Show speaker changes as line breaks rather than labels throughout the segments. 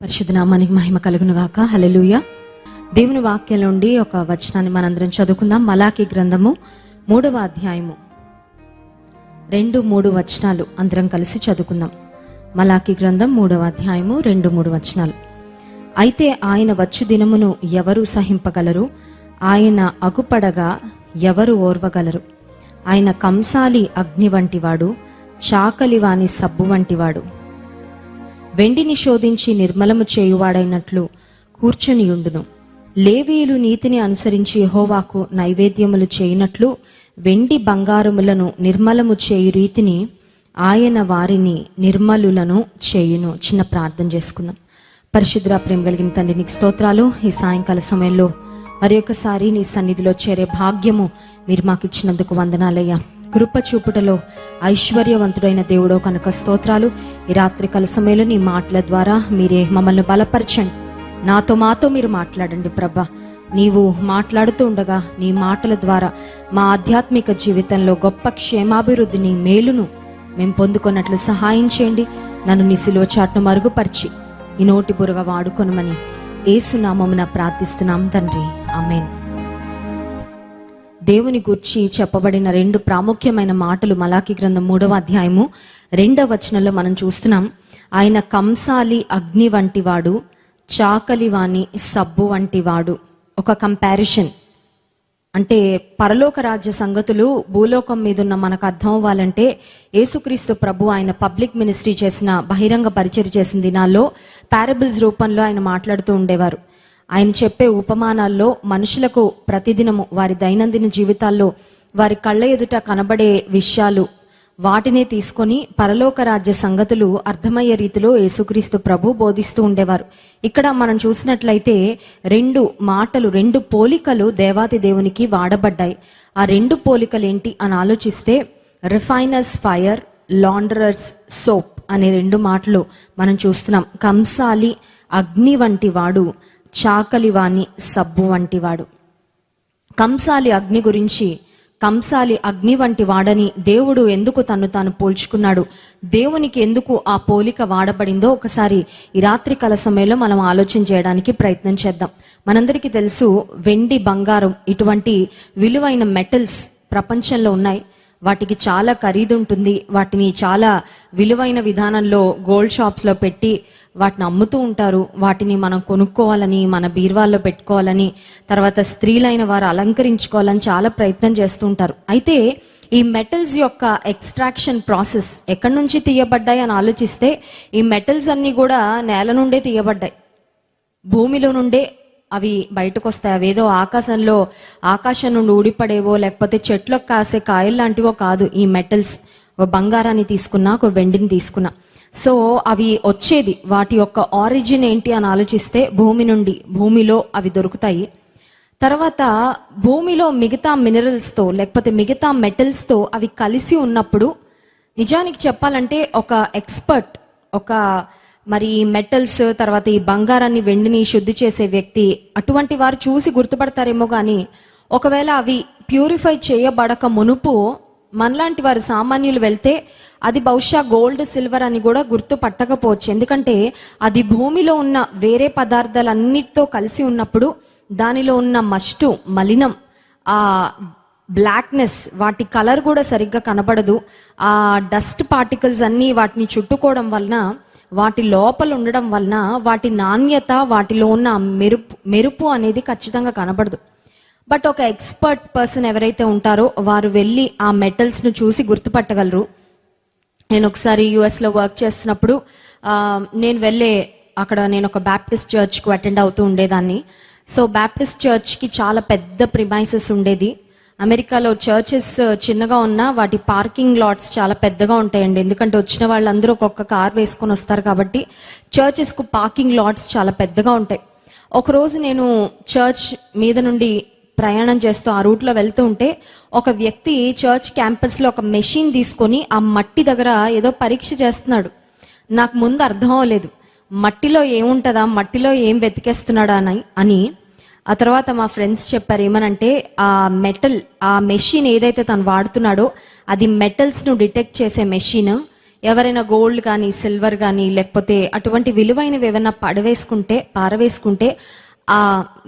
పరిశుద్ధ నామానికి మహిమ కలుగును గాక. హల్లెలూయా. దేవుని వాక్యం నుండి ఒక వచనాన్ని మనందరం చదువుకుందాం. మలాకి గ్రంథము 3వ అధ్యాయము 2-3 వచనాలు అందరం కలిసి చదువుకుందాం. మలాకి గ్రంథం 3వ అధ్యాయము 2-3 వచనాలు. అయితే ఆయన వచ్చు దినమును ఎవరు సహింపగలరు? ఆయన అగుపడగా ఎవరు ఓర్వగలరు? ఆయన కంసాలి అగ్ని వంటివాడు, చాకలి వాని సబ్బు వంటివాడు. వెండిని శోధించి నిర్మలము చేయువాడైనట్లు కూర్చునియుండును. లేవీయులు నీతిని అనుసరించి యెహోవాకు నైవేద్యములు చేయనట్లు వెండి బంగారములను నిర్మలము చేయు రీతిని ఆయన వారిని నిర్మలులను చేయును. చిన్న ప్రార్థన చేసుకుందాం. పరిశుద్ధ ప్రేమ కలిగిన తండ్రి, నీకు స్తోత్రాలు. ఈ సాయంకాల సమయంలో మరి ఒకసారి నీ సన్నిధిలో చేరే భాగ్యము మీరు మాకు ఇచ్చినందుకు వందనాలయ్యా. కృప చూపుటలో ఐశ్వర్యవంతుడైన దేవుడో కనుక స్తోత్రాలు. ఈ రాత్రికాల సమయంలో నీ మాటల ద్వారా మీరే మమ్మల్ని బలపరచండి. మాతో మీరు మాట్లాడండి ప్రభా. నీవు మాట్లాడుతూ ఉండగా నీ మాటల ద్వారా మా ఆధ్యాత్మిక జీవితంలో గొప్ప క్షేమాభివృద్ధిని, మేలును మేము పొందుకున్నట్లు సహాయం చేయండి. నన్ను నీ సిలువ చాటును మరుగుపరిచి ఈ నోటి బురగా వాడుకొనమని యేసు నామమున ప్రార్థిస్తున్నాం తండ్రి, ఆమేన్. దేవుని గూర్చి చెప్పబడిన 2 ప్రాముఖ్యమైన మాటలు మలాకి గ్రంథం 3వ అధ్యాయము 2వ వచనంలో మనం చూస్తున్నాం. ఆయన కంసాలి అగ్ని వంటివాడు, చాకలి వాని సబ్బు వంటివాడు. ఒక కంపారిజన్ అంటే పరలోక రాజ్య సంగతులు భూలోకం మీద ఉన్న మనకు అర్థం అవ్వాలంటే యేసుక్రీస్తు ప్రభు ఆయన పబ్లిక్ మినిస్ట్రీ చేసిన, బహిరంగ పరిచర్య చేసిన దినాల్లో పారబుల్స్ రూపంలో ఆయన మాట్లాడుతూ ఉండేవారు. ఆయన చెప్పే ఉపమానాల్లో మనుషులకు ప్రతిదినము వారి దైనందిన జీవితాల్లో వారి కళ్ళ ఎదుట కనబడే విషయాలు, వాటినే తీసుకొని పరలోక రాజ్య సంగతులు అర్థమయ్యే రీతిలో యేసుక్రీస్తు ప్రభు బోధిస్తూ ఉండేవారు. ఇక్కడ మనం చూసినట్లయితే 2 మాటలు, 2 పోలికలు దేవాది దేవునికి వాడబడ్డాయి. ఆ 2 పోలికలు ఏంటి అని ఆలోచిస్తే రిఫైనర్స్ ఫైర్, లాండరర్స్ సోప్ అనే 2 మాటలు మనం చూస్తున్నాం. కంసాలి అగ్ని వంటి వాడు, చాకలి వాని సబ్బు వంటివాడు. కంసాలి అగ్ని గురించి, కంసాలి అగ్ని వంటి వాడని దేవుడు ఎందుకు తను తాను పోల్చుకున్నాడు, దేవునికి ఎందుకు ఆ పోలిక వాడబడిందో ఒకసారి ఈ రాత్రి కాల సమయంలో మనం ఆలోచన చేయడానికి ప్రయత్నం చేద్దాం. మనందరికీ తెలుసు, వెండి, బంగారం ఇటువంటి విలువైన మెటల్స్ ప్రపంచంలో ఉన్నాయి. వాటికి చాలా ఖరీదు ఉంటుంది. వాటిని చాలా విలువైన విధానంలో గోల్డ్ షాప్స్లో పెట్టి వాటిని అమ్ముతూ ఉంటారు. వాటిని మనం కొనుక్కోవాలని, మన బీరువాల్లో పెట్టుకోవాలని, తర్వాత స్త్రీలైన వారు అలంకరించుకోవాలని చాలా ప్రయత్నం చేస్తూ ఉంటారు. అయితే ఈ మెటల్స్ యొక్క ఎక్స్ట్రాక్షన్ ప్రాసెస్ ఎక్కడి నుంచి తీయబడ్డాయి అని ఆలోచిస్తే ఈ మెటల్స్ అన్నీ కూడా నేల నుండే తీయబడ్డాయి. భూమిలో నుండే అవి బయటకు వస్తాయి. అవేదో ఆకాశం నుండి ఊడిపడేవో లేకపోతే చెట్లకు కాసే కాయలు లాంటివో కాదు. ఈ మెటల్స్ ఒక బంగారాన్ని తీసుకున్నా, ఒక వెండిని తీసుకున్నా, సో అవి వచ్చేది, వాటి యొక్క ఆరిజిన్ ఏంటి అని ఆలోచిస్తే భూమి నుండి, భూమిలో అవి దొరుకుతాయి. తర్వాత భూమిలో మిగతా మినరల్స్తో లేకపోతే మిగతా మెటల్స్తో అవి కలిసి ఉన్నప్పుడు, నిజానికి చెప్పాలంటే ఒక ఎక్స్పర్ట్, ఒక మరి మెటల్స్ తర్వాత ఈ బంగారాన్ని, వెండిని శుద్ధి చేసే వ్యక్తి, అటువంటి వారు చూసి గుర్తుపడతారేమో కానీ ఒకవేళ అవి ప్యూరిఫై చేయబడక మునుపు మనలాంటి వారు సామాన్యులు వెళ్తే అది బహుశా గోల్డ్, సిల్వర్ అని కూడా గుర్తుపట్టకపోవచ్చు. ఎందుకంటే అది భూమిలో ఉన్న వేరే పదార్థాలన్నిటితో కలిసి ఉన్నప్పుడు దానిలో ఉన్న మస్టు, మలినం, ఆ బ్లాక్నెస్, వాటి కలర్ కూడా సరిగ్గా కనబడదు. ఆ డస్ట్ పార్టికల్స్ అన్నీ వాటిని చుట్టుకోవడం వలన, వాటి లోపల ఉండడం వలన వాటి నాణ్యత, వాటిలో ఉన్న మెరుపు అనేది ఖచ్చితంగా కనబడదు. బట్ ఒక ఎక్స్పర్ట్ పర్సన్ ఎవరైతే ఉంటారో వారు వెళ్ళి ఆ మెటల్స్ను చూసి గుర్తుపట్టగలరు. నేను ఒకసారి యుఎస్లో వర్క్ చేస్తున్నప్పుడు నేను ఒక బ్యాప్టిస్ట్ చర్చ్కు అటెండ్ అవుతూ ఉండేదాన్ని. సో బ్యాప్టిస్ట్ చర్చ్కి చాలా పెద్ద ప్రిమైసెస్ ఉండేది. అమెరికాలో చర్చెస్ చిన్నగా ఉన్నా వాటి పార్కింగ్ లాట్స్ చాలా పెద్దగా ఉంటాయండి. ఎందుకంటే వచ్చిన వాళ్ళందరూ ఒక్కొక్క కార్ వేసుకొని వస్తారు కాబట్టి చర్చెస్కు పార్కింగ్ లాట్స్ చాలా పెద్దగా ఉంటాయి. ఒకరోజు నేను చర్చ్ మీద నుండి ప్రయాణం చేస్తూ ఆ రూట్లో వెళ్తూ ఉంటే ఒక వ్యక్తి చర్చ్ క్యాంపస్లో ఒక మెషిన్ తీసుకొని ఆ మట్టి దగ్గర ఏదో పరీక్ష చేస్తున్నాడు. నాకు ముందు అర్థం అవ్వలేదు, మట్టిలో ఏముంటుందా, మట్టిలో ఏం వెతికేస్తున్నాడా అని. ఆ తర్వాత మా ఫ్రెండ్స్ చెప్పారు ఏమనంటే, ఆ మెషిన్ ఏదైతే తను వాడుతున్నాడో అది మెటల్స్ను డిటెక్ట్ చేసే మెషిన్. ఎవరైనా గోల్డ్ కానీ సిల్వర్ కానీ లేకపోతే అటువంటి విలువైనవి ఏమైనా పారవేసుకుంటే ఆ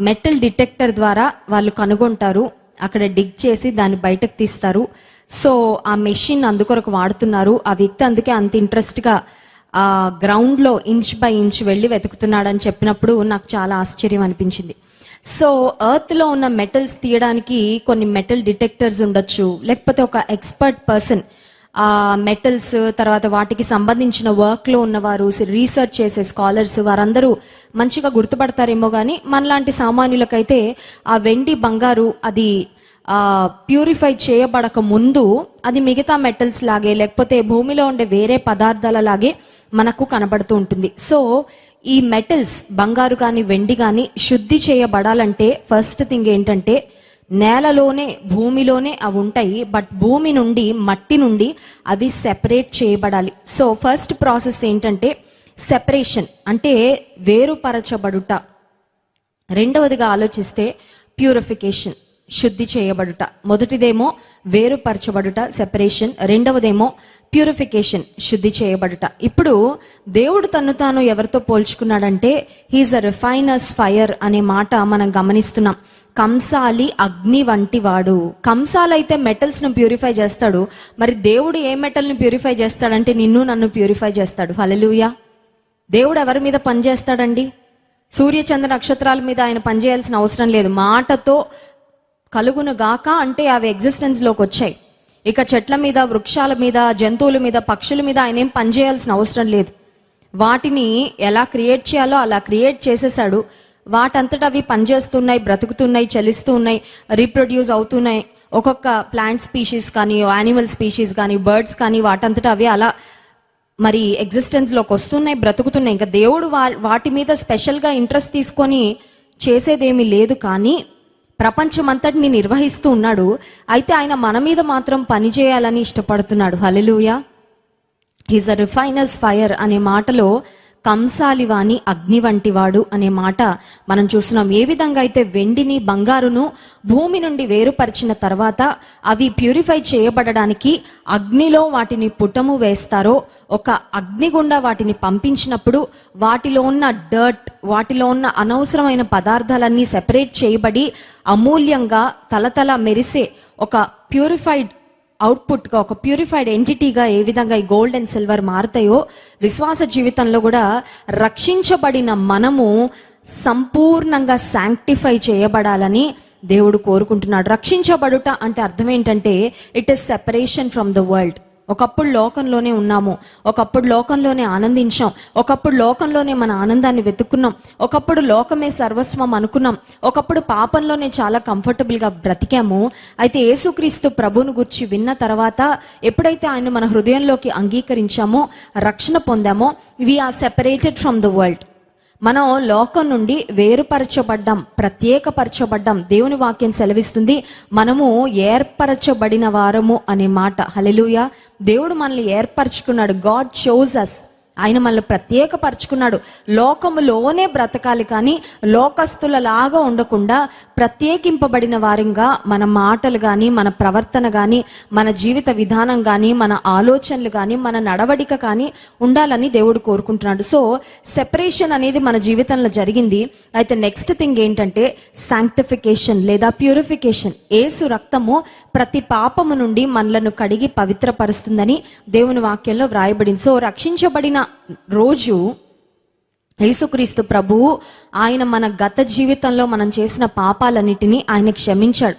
మెటల్ డిటెక్టర్ ద్వారా వాళ్ళు కనుగొంటారు, అక్కడ డిగ్ చేసి దాన్ని బయటకు తీస్తారు. సో ఆ మెషిన్ అందుకొరకు వాడుతున్నారు. ఆ వ్యక్తి అందుకే అంత ఇంట్రెస్ట్గా ఆ గ్రౌండ్లో ఇంచ్ బై ఇంచ్ వెళ్ళి వెతుకుతున్నాడని చెప్పినప్పుడు నాకు చాలా ఆశ్చర్యం అనిపించింది. సో ఎర్త్లో ఉన్న మెటల్స్ తీయడానికి కొన్ని మెటల్ డిటెక్టర్స్ ఉండొచ్చు, లేకపోతే ఒక ఎక్స్పర్ట్ పర్సన్ ఆ మెటల్స్ తర్వాత వాటికి సంబంధించిన వర్క్లో ఉన్నవారు, రీసెర్చ్ చేసే స్కాలర్స్ వారందరూ మంచిగా గుర్తుపడతారేమో. కానీ మనలాంటి సామాన్యులకైతే ఆ వెండి బంగారు అది ప్యూరిఫై చేయబడక ముందు అది మిగతా మెటల్స్ లాగే లేకపోతే భూమిలో ఉండే వేరే పదార్థాల లాగే మనకు కనబడుతూ ఉంటుంది. సో ఈ మెటల్స్ బంగారు కానీ వెండి కానీ శుద్ధి చేయబడాలంటే ఫస్ట్ థింగ్ ఏంటంటే నేలలోనే భూమిలోనే అవి ఉంటాయి, బట్ భూమి నుండి మట్టి నుండి అవి సెపరేట్ చేయబడాలి. సో ఫస్ట్ ప్రాసెస్ ఏంటంటే సెపరేషన్ అంటే వేరుపరచబడుట. రెండవదిగా ఆలోచిస్తే ప్యూరిఫికేషన్ శుద్ధి చేయబడుట. మొదటిదేమో వేరుపరచబడుట సెపరేషన్, రెండవదేమో ప్యూరిఫికేషన్ శుద్ధి చేయబడుట. ఇప్పుడు దేవుడు తను తాను ఎవరితో పోల్చుకున్నాడంటే హీఈస్ అ రిఫైనర్స్ ఫైర్ అనే మాట మనం గమనిస్తున్నాం. కంసాలి అగ్ని వంటి వాడు. కంసాలైతే మెటల్స్ ను ప్యూరిఫై చేస్తాడు, మరి దేవుడు ఏ మెటల్ ని ప్యూరిఫై చేస్తాడంటే నిన్ను నన్ను ప్యూరిఫై చేస్తాడు. హల్లెలూయా. దేవుడు ఎవరి మీద పని చేస్తాడండి? సూర్య చంద్ర నక్షత్రాల మీద ఆయన పనిచేయాల్సిన అవసరం లేదు. మాటతో కలుగును గాక అంటే అవి ఎగ్జిస్టెన్స్ లోకి వచ్చాయి. ఇక చెట్ల మీద, వృక్షాల మీద, జంతువుల మీద, పక్షుల మీద ఆయన ఏం పనిచేయాల్సిన అవసరం లేదు. వాటిని ఎలా క్రియేట్ చేయాలో అలా క్రియేట్ చేసేసాడు. వాటంతటా అవి పనిచేస్తున్నాయి, బ్రతుకుతున్నాయి, చలిస్తూ ఉన్నాయి, రీప్రొడ్యూస్ అవుతున్నాయి. ఒక్కొక్క ప్లాంట్ స్పీషీస్ కానీ, యానిమల్ స్పీషీస్ కానీ, బర్డ్స్ కానీ వాటంతటా అవి అలా మరి ఎగ్జిస్టెన్స్లోకి వస్తున్నాయి, బ్రతుకుతున్నాయి. ఇంకా దేవుడు వాటి మీద స్పెషల్గా ఇంట్రెస్ట్ తీసుకొని చేసేదేమీ లేదు, కానీ ప్రపంచమంతటిని నిర్వహిస్తూ ఉన్నాడు. అయితే ఆయన మన మీద మాత్రం పని చేయాలని ఇష్టపడుతున్నాడు. హల్లెలూయా. హీజ్ అ రిఫైనర్స్ ఫైర్ అనే మాటలో కంసాలివాని అగ్ని వంటి వాడు అనే మాట మనం చూస్తున్నాం. ఏ విధంగా అయితే వెండిని బంగారును భూమి నుండి వేరుపరిచిన తర్వాత అవి ప్యూరిఫై చేయబడడానికి అగ్నిలో వాటిని పుటము వేస్తారో, ఒక అగ్నిగుండా వాటిని పంపించినప్పుడు వాటిలో ఉన్న డర్ట్, వాటిలో ఉన్న అనవసరమైన పదార్థాలన్నీ సెపరేట్ చేయబడి అమూల్యంగా తలతల మెరిసే ఒక ప్యూరిఫైడ్ అవుట్పుట్గా, ఒక ప్యూరిఫైడ్ ఎంటిటీగా ఏ విధంగా ఈ గోల్డ్ అండ్ సిల్వర్ మారుతాయో విశ్వాస జీవితంలో కూడా రక్షించబడిన మనము సంపూర్ణంగా శాంక్టిఫై చేయబడాలని దేవుడు కోరుకుంటున్నాడు. రక్షించబడుట అంటే అర్థం ఏంటంటే it is separation from the world. ఒకప్పుడు లోకంలోనే ఉన్నాము, ఒకప్పుడు లోకంలోనే ఆనందించాం, ఒకప్పుడు లోకంలోనే మన ఆనందాన్ని వెతుక్కున్నాం, ఒకప్పుడు లోకమే సర్వస్వం అనుకున్నాం, ఒకప్పుడు పాపంలోనే చాలా కంఫర్టబుల్గా బ్రతికాము. అయితే యేసుక్రీస్తు ప్రభువును గురించి విన్న తర్వాత ఎప్పుడైతే ఆయన మన హృదయంలోకి అంగీకరించామో, రక్షణ పొందామో, we are separated from the world. మనం లోకం నుండి వేరుపరచబడ్డాం, ప్రత్యేకపరచబడ్డాం. దేవుని వాక్యం సెలవిస్తుంది మనము ఏర్పరచబడిన వారము అనే మాట. హల్లెలూయా. దేవుడు మనల్ని ఏర్పరచుకున్నాడు. గాడ్ చోజ్ అస్. ఆయన మనల్ని ప్రత్యేకపరచుకున్నాడు. లోకములోనే బ్రతకాలి, కానీ లోకస్తులలాగా ఉండకుండా ప్రత్యేకింపబడిన వారంగా మన మాటలు కానీ, మన ప్రవర్తన కానీ, మన జీవిత విధానం కానీ, మన ఆలోచనలు కానీ, మన నడవడిక కానీ ఉండాలని దేవుడు కోరుకుంటున్నాడు. సో సెపరేషన్ అనేది మన జీవితంలో జరిగింది. అయితే నెక్స్ట్ థింగ్ ఏంటంటే శాంక్టిఫికేషన్ లేదా ప్యూరిఫికేషన్. యేసు రక్తము ప్రతి పాపము నుండి మనలను కడిగి పవిత్రపరుస్తుందని దేవుని వాక్యంలో వ్రాయబడింది. సో రక్షించబడిన రోజు యేసుక్రీస్తు ప్రభువు ఆయన మన గత జీవితంలో మనం చేసిన పాపాలన్నిటినీ ఆయన క్షమించాడు.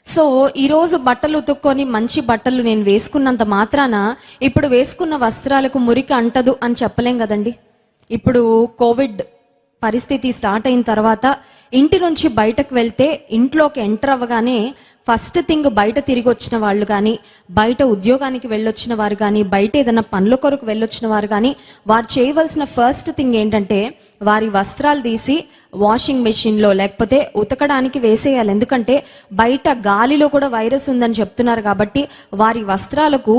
సో ఈరోజు బట్టలు ఉతుక్కొని మంచి బట్టలు నేను వేసుకున్నంత మాత్రాన ఇప్పుడు వేసుకున్న వస్త్రాలకు మురికి అంటదు అని చెప్పలేం కదండి. ఇప్పుడు కోవిడ్ పరిస్థితి స్టార్ట్ అయిన తర్వాత ఇంటి నుంచి బయటకు వెళ్తే ఇంట్లోకి ఎంటర్ అవ్వగానే ఫస్ట్ థింగ్ బయట తిరిగి వచ్చిన వాళ్ళు కానీ, బయట ఉద్యోగానికి వెళ్ళొచ్చిన వారు కానీ, బయట ఏదైనా పనుల కొరకు వెళ్ళొచ్చిన వారు కానీ వారు చేయవలసిన ఫస్ట్ థింగ్ ఏంటంటే వారి వస్త్రాలు తీసి వాషింగ్ మెషిన్లో లేకపోతే ఉతకడానికి వేసేయాలి. ఎందుకంటే బయట గాలిలో కూడా వైరస్ ఉందని చెప్తున్నారు కాబట్టి వారి వస్త్రాలకు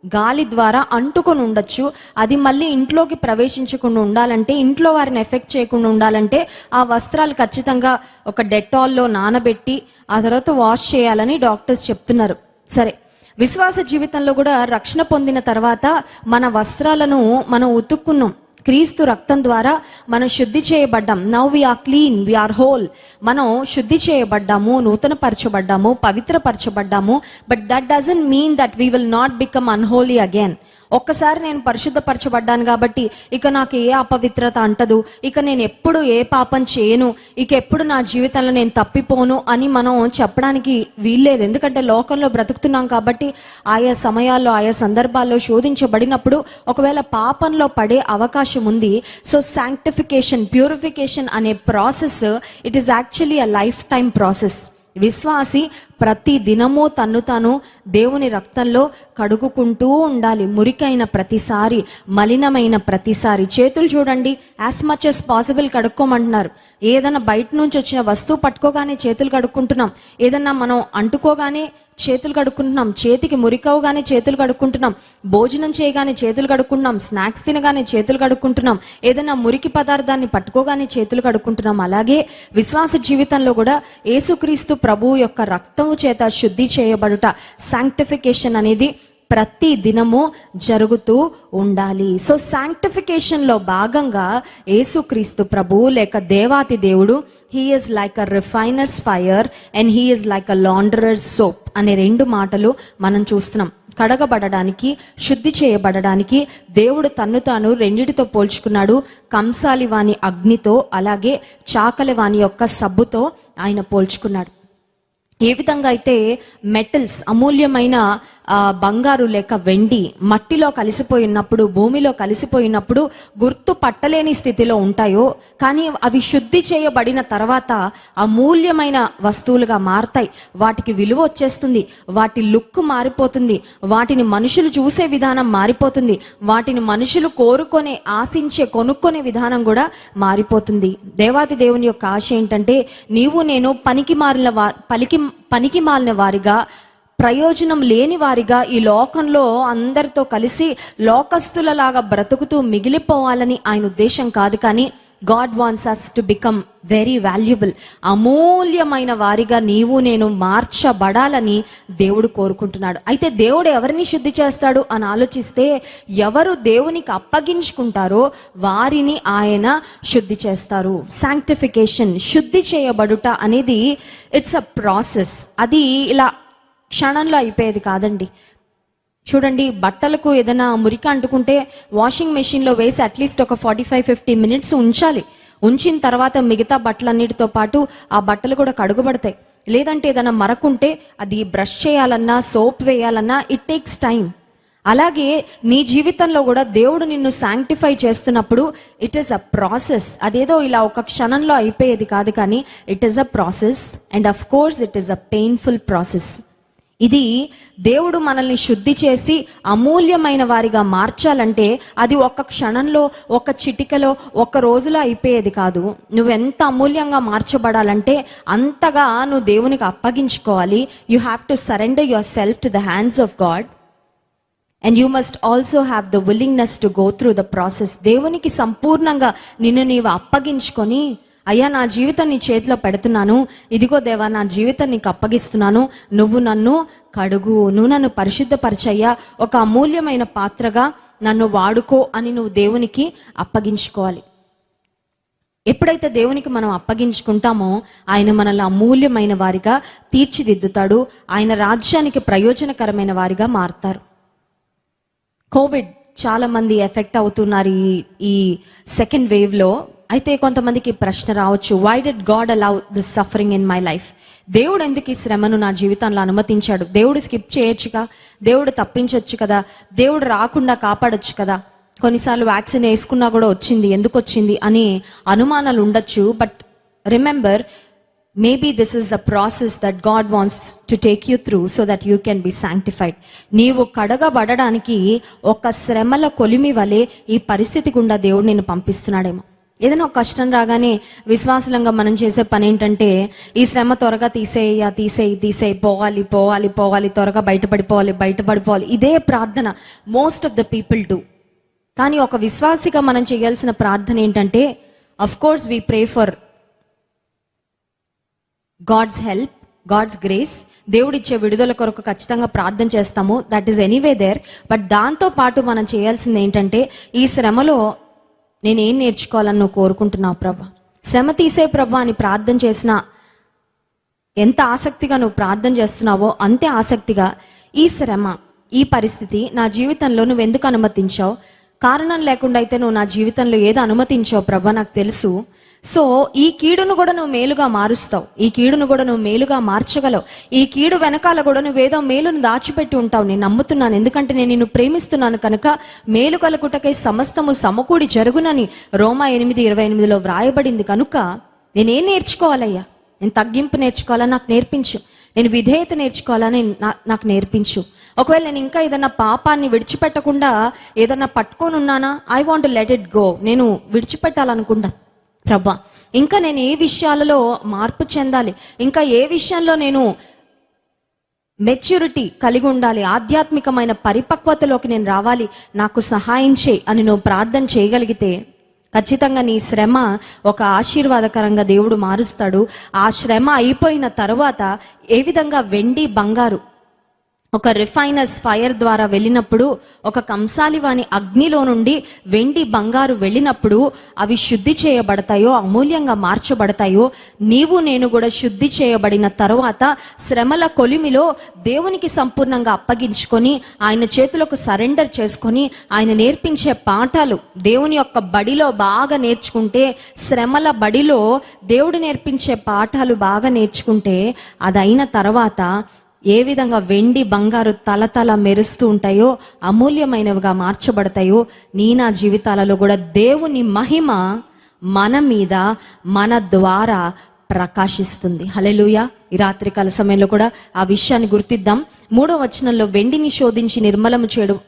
గాలి ద్వారా అంటుకొని ఉండొచ్చు. అది మళ్ళీ ఇంట్లోకి ప్రవేశించకుండా ఉండాలంటే, ఇంట్లో వారిని ఎఫెక్ట్ చేయకుండా ఉండాలంటే ఆ వస్త్రాలు ఖచ్చితంగా ఒక డెటాల్లో నానబెట్టి ఆ తర్వాత వాష్ చేయాలని డాక్టర్స్ చెప్తున్నారు. సరే, విశ్వాస జీవితంలో కూడా రక్షణ పొందిన తర్వాత మన వస్త్రాలను మనం ఉతుక్కున్నాం. క్రీస్తు రక్తం ద్వారా మనం శుద్ధి చేయబడ్డాం. Now we're clean, we're whole. మనం శుద్ధి చేయబడ్డాము, నూతన పరచబడ్డాము, పవిత్రపరచబడ్డాము. But that doesn't mean that we will not become unholy again. ఒక్కసారి నేను పరిశుద్ధపరచబడ్డాను కాబట్టి ఇక నాకు ఏ అపవిత్రత అంటదు, ఇక నేను ఎప్పుడు ఏ పాపం చేయను, ఇక ఎప్పుడు నా జీవితంలో నేను తప్పిపోను అని మనం చెప్పడానికి వీల్లేదు. ఎందుకంటే లోకంలో బ్రతుకుతున్నాం కాబట్టి ఆయా సమయాల్లో ఆయా సందర్భాల్లో శోధించబడినప్పుడు ఒకవేళ పాపంలో పడే అవకాశం ఉంది. సో సాంక్టిఫికేషన్, ప్యూరిఫికేషన్ అనే process it is actually a life time process. విశ్వాసి ప్రతి దినము తన్ను తాను దేవుని రక్తంలో కడుగుకుంటూ ఉండాలి. మురికైన ప్రతిసారి, మలినమైన ప్రతిసారి చేతులు చూడండి, యాజ్ మచ్ as పాసిబుల్ కడుక్కోమంటున్నారు. ఏదైనా బయట నుంచి వచ్చిన వస్తువు పట్టుకోగానే చేతులు కడుక్కుంటున్నాం, ఏదన్నా మనం అంటుకోగానే చేతులు కడుక్కుంటున్నాం, చేతికి మురికవగానే చేతులు కడుక్కుంటున్నాం, భోజనం చేయగానే చేతులు కడుక్కుంటున్నాం, స్నాక్స్ తినగానే చేతులు కడుక్కుంటున్నాం, ఏదైనా మురికి పదార్థాన్ని పట్టుకోగానే చేతులు కడుక్కుంటున్నాం. అలాగే విశ్వాస జీవితంలో కూడా యేసుక్రీస్తు ప్రభువు యొక్క రక్తము చేత శుద్ధి చేయబడుట, సాంక్టిఫికేషన్ అనేది ప్రతి దినము జరుగుతూ ఉండాలి. సో సాంక్టిఫికేషన్ లో భాగంగా యేసుక్రీస్తు ప్రభువు లేక దేవాతి దేవుడు, he is like a refiner's fire and he is like a launderer's soap అనే రెండు మాటలు మనం చూస్తున్నాం. కడగబడడానికి, శుద్ధి చేయబడడానికి దేవుడు తన్ను తాను రెండిటితో పోల్చుకున్నాడు. కంసాలి వాని అగ్నితో, అలాగే చాకలి వాని యొక్క సబ్బుతో ఆయన పోల్చుకున్నాడు. ఏ విధంగా అయితే మెటల్స్, అమూల్యమైన బంగారు లేక వెండి మట్టిలో కలిసిపోయినప్పుడు, భూమిలో కలిసిపోయినప్పుడు గుర్తు పట్టలేని స్థితిలో ఉంటాయో, కానీ అవి శుద్ధి చేయబడిన తర్వాత అమూల్యమైన వస్తువులుగా మారతాయి. వాటికి విలువ వచ్చేస్తుంది, వాటి లుక్ మారిపోతుంది, వాటిని మనుషులు చూసే విధానం మారిపోతుంది, వాటిని మనుషులు కోరుకొనే, ఆశించే, కొనుక్కునే విధానం కూడా మారిపోతుంది. దేవాది దేవుని యొక్క ఆశ ఏంటంటే నీవు నేను పనికి మాలిన వారిగా, ప్రయోజనం లేని వారిగా ఈ లోకంలో అందరితో కలిసి లోకస్తులలాగా బ్రతుకుతూ మిగిలిపోవాలని ఆయన ఉద్దేశం కాదు. కానీ God wants us to become very valuable, అమూల్యమైన వారిగా నీవు నేను మార్చబడాలని దేవుడు కోరుకుంటున్నాడు. అయితే దేవుడు ఎవరిని శుద్ధి చేస్తాడు అని ఆలోచిస్తే, ఎవరు దేవునికి అప్పగించుకుంటారో వారిని ఆయన శుద్ధి చేస్తారు. సాంక్టిఫికేషన్, శుద్ధి చేయబడుట అనేది ఇట్స్ అ ప్రాసెస్. అది ఇలా క్షణంలో అయిపోయేది కాదండి. చూడండి, బట్టలకు ఏదైనా మురికి అంటుకుంటే వాషింగ్ మెషిన్లో వేసి అట్లీస్ట్ ఒక 45-50 మినిట్స్ ఉంచాలి. ఉంచిన తర్వాత మిగతా బట్టలన్నిటితో పాటు ఆ బట్టలు కూడా కడుగుబడతాయి. లేదంటే ఏదైనా మరకుంటే అది బ్రష్ చేయాలన్నా, సోప్ వేయాలన్నా ఇట్ టేక్స్ టైం. అలాగే నీ జీవితంలో కూడా దేవుడు నిన్ను శాంక్టిఫై చేస్తున్నప్పుడు ఇట్ ఈస్ అ ప్రాసెస్. అదేదో ఇలా ఒక క్షణంలో అయిపోయేది కాదు, కానీ it is a process and of course it is a painful process. ఇది దేవుడు మనల్ని శుద్ధి చేసి అమూల్యమైన వారిగా మార్చాలంటే అది ఒక క్షణంలో, ఒక చిటికలో, ఒక రోజులో అయిపోయేది కాదు. నువ్వెంత అమూల్యంగా మార్చబడాలంటే అంతగా నువ్వు దేవునికి అప్పగించుకోవాలి. You have to surrender yourself to the hands of God and you must also have the willingness to go through the process. దేవునికి సంపూర్ణంగా నిన్ను నీవు అప్పగించుకొని, అయ్యా నా జీవితం నీ చేతిలో పెడుతున్నాను, ఇదిగో దేవా నా జీవితం నీకు అప్పగిస్తున్నాను, నువ్వు నన్ను కడుగు, నువ్వు నన్ను పరిశుద్ధపరచయ్యా, ఒక అమూల్యమైన పాత్రగా నన్ను వాడుకో అని నువ్వు దేవునికి అప్పగించుకోవాలి. ఎప్పుడైతే దేవునికి మనం అప్పగించుకుంటామో ఆయన మనల్ని అమూల్యమైన వారిగా తీర్చిదిద్దుతాడు. ఆయన రాజ్యానికి ప్రయోజనకరమైన వారిగా మారుతారు. కోవిడ్ చాలా మంది ఎఫెక్ట్ అవుతున్నారు ఈ సెకండ్ వేవ్ లో. అయితే కొంతమందికి ప్రశ్న రావచ్చు, why did God allow this suffering in my life? దేవుడు ఎందుకు ఈ శ్రమను నా జీవితంలో అనుమతించాడు? దేవుడు స్కిప్ చేయొచ్చుగా, దేవుడు తప్పించవచ్చు కదా, దేవుడు రాకుండా కాపాడొచ్చు కదా. కొన్నిసార్లు వ్యాక్సిన్ వేసుకున్నా కూడా వచ్చింది, ఎందుకు వచ్చింది అని అనుమానాలు ఉండొచ్చు. But remember, maybe this is a process that God wants to take you through so that you can be sanctified. నీవు కడగబడడానికి ఒక శ్రమల కొలిమి వలె ఈ పరిస్థితి గుండా దేవుడు నిన్ను పంపిస్తున్నాడేమో. ఏదైనా ఒక కష్టం రాగానే విశ్వాసంగా మనం చేసే పని ఏంటంటే, ఈ శ్రమ త్వరగా తీసేయి, పోవాలి, త్వరగా బయటపడిపోవాలి. ఇదే ప్రార్థన most of the people do. కానీ ఒక విశ్వాసిగా మనం చేయాల్సిన ప్రార్థన ఏంటంటే, of course we pray for God's help, God's grace, దేవుడిచ్చే విడుదల కొరకు ఖచ్చితంగా ప్రార్థన చేస్తాము. That is anyway there. But దాంతో పాటు మనం చేయాల్సింది ఏంటంటే, ఈ శ్రమలో నేనేం నేర్చుకోవాలని నువ్వు కోరుకుంటున్నావు ప్రభా, శ్రమ తీసే ప్రభా అని ప్రార్థన చేసిన ఎంత ఆసక్తిగా నువ్వు ప్రార్థన చేస్తున్నావో అంతే ఆసక్తిగా ఈ శ్రమ, ఈ పరిస్థితి నా జీవితంలో నువ్వు ఎందుకు అనుమతించావు, కారణం లేకుండా అయితే నువ్వు నా జీవితంలో ఏదో అనుమతించావు ప్రభా నాకు తెలుసు. సో ఈ కీడును కూడా నువ్వు మేలుగా మారుస్తావు, ఈ కీడును కూడా నువ్వు మేలుగా మార్చగలవు, ఈ కీడు వెనకాల కూడా నువ్వేదో మేలును దాచిపెట్టి ఉంటావు. నేను నమ్ముతున్నాను, ఎందుకంటే నేను నిన్ను ప్రేమిస్తున్నాను కనుక మేలు కలుగుటకై సమస్తము సమకూడి జరుగునని రోమా 8:28 వ్రాయబడింది. కనుక నేనేం నేర్చుకోవాలయ్యా, నేను తగ్గింపు నేర్చుకోవాలా నాకు నేర్పించు, నేను విధేయత నేర్చుకోవాలని నాకు నేర్పించు. ఒకవేళ నేను ఇంకా ఏదన్నా పాపాన్ని విడిచిపెట్టకుండా ఏదన్నా పట్టుకొని ఉన్నానా, I want to let it go, నేను విడిచిపెట్టాలనుకుంటా ప్రభా. ఇంకా నేను ఏ విషయాలలో మార్పు చెందాలి, ఇంకా ఏ విషయంలో నేను మెచ్యూరిటీ కలిగి ఉండాలి, ఆధ్యాత్మికమైన పరిపక్వతలోకి నేను రావాలి, నాకు సహాయం చేయి అని నువ్వు ప్రార్థన చేయగలిగితే ఖచ్చితంగా నీ శ్రమ ఒక ఆశీర్వాదకరంగా దేవుడు మారుస్తాడు. ఆ శ్రమ అయిపోయిన తరువాత ఏ విధంగా వెండి బంగారు ఒక రిఫైనర్స్ ఫైర్ ద్వారా వెళ్ళినప్పుడు, ఒక కంసాలివాని అగ్నిలో నుండి వెండి బంగారు వెళ్ళినప్పుడు అవి శుద్ధి చేయబడతాయో, అమూల్యంగా మార్చబడతాయో, నీవు నేను కూడా శుద్ధి చేయబడిన తరువాత శ్రమల కొలిమిలో దేవునికి సంపూర్ణంగా అప్పగించుకొని ఆయన చేతులకు సరెండర్ చేసుకొని ఆయన నేర్పించే పాఠాలు దేవుని యొక్క బడిలో బాగా నేర్చుకుంటే, శ్రమల బడిలో దేవుడు నేర్పించే పాఠాలు బాగా నేర్చుకుంటే, అదైన తర్వాత ఏ విధంగా వెండి బంగారు తలతల మెరుస్తూ ఉంటాయో, అమూల్యమైనవిగా మార్చబడతాయో, నా జీవితాలలో కూడా దేవుని మహిమ మన మీద మన ద్వారా ప్రకాశిస్తుంది. హల్లెలూయా. ఈ రాత్రికాల సమయంలో కూడా ఆ విషయాన్ని గుర్తిద్దాం. 3వ వచనంలో వెండిని శోధించి నిర్మలము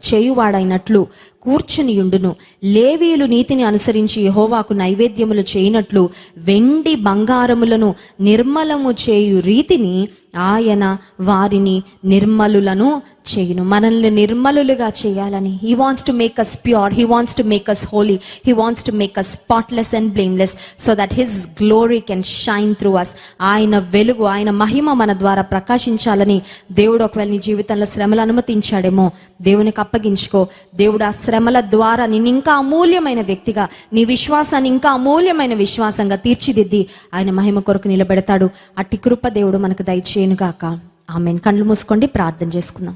చేయువాడైనట్లు కూర్చునియుండును, లేవీయులు నీతిని అనుసరించి యెహోవాకు నైవేద్యములు చేయనట్లు వెండి బంగారములను నిర్మలము చేయు రీతిని ఆయన వారిని నిర్మలులను చేయును. మనల్ని నిర్మలులుగా చేయాలని he wants to make us pure, he wants to make us holy, he wants to make us spotless and blameless so that his glory can shine through us. ఆయన వెలుగు, ఆయన మహిమ మన ద్వారా ప్రకాశించాలని దేవుడు ఒకవేళ నీ జీవితంలో శ్రమలు అనుమతించాడేమో, దేవునికి అప్పగించుకో. దేవుడు ఆ శ్రమల ద్వారా నిన్ను ఇంకా అమూల్యమైన వ్యక్తిగా, నీ విశ్వాసాన్ని ఇంకా అమూల్యమైన విశ్వాసంగా తీర్చిదిద్ది ఆయన మహిమ కొరకు నిలబెడతాడు. అట్టి కృప దేవుడు మనకు దయచేయునుగాక. ఆమేన్. కళ్ళు మూసుకోండి, ప్రార్థన చేసుకుందాం.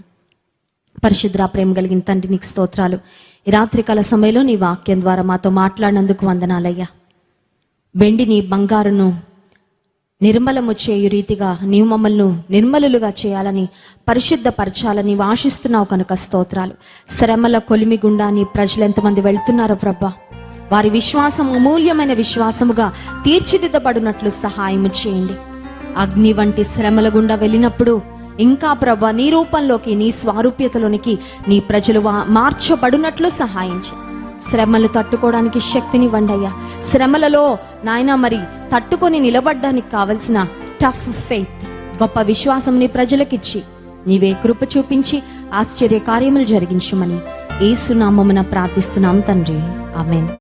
పరిశుద్ధ ప్రేమ కలిగిన తండ్రి, నీకు స్తోత్రాలు. ఈ రాత్రికాల సమయంలో నీ వాక్యం ద్వారా మాతో మాట్లాడినందుకు వందనాలయ్యా. వెండిని బంగారును నిర్మలము చేయు రీతిగా నీవు మమ్మల్ని నిర్మలులుగా చేయాలని, పరిశుద్ధపరచాలని ఆశిస్తున్నావు కనుక స్తోత్రాలు. శ్రమల కొలిమి గుండా నీ ప్రజలు ఎంతమంది వెళ్తున్నారో ప్రభా, వారి విశ్వాసం అమూల్యమైన విశ్వాసముగా తీర్చిదిద్దబడినట్లు సహాయము చేయండి. అగ్ని వంటి శ్రమల గుండా వెళ్ళినప్పుడు ఇంకా ప్రభా నీ రూపంలోకి, నీ స్వారూప్యతలోనికి నీ ప్రజలు మార్చబడినట్లు సహాయం చేయండి. శ్రమలు తట్టుకోవడానికి శక్తినివ్వండి అయ్యా. శ్రమలలో నాయన మరి తట్టుకొని నిలబడ్డానికి కావలసిన టఫ్ ఫెయిత్, గొప్ప విశ్వాసం నీ ప్రజలకిచ్చి నీవే కృప చూపించి ఆశ్చర్య కార్యములు జరిగించమని యేసు నామమున ప్రార్థిస్తున్నాం తండ్రి. ఆమేన్.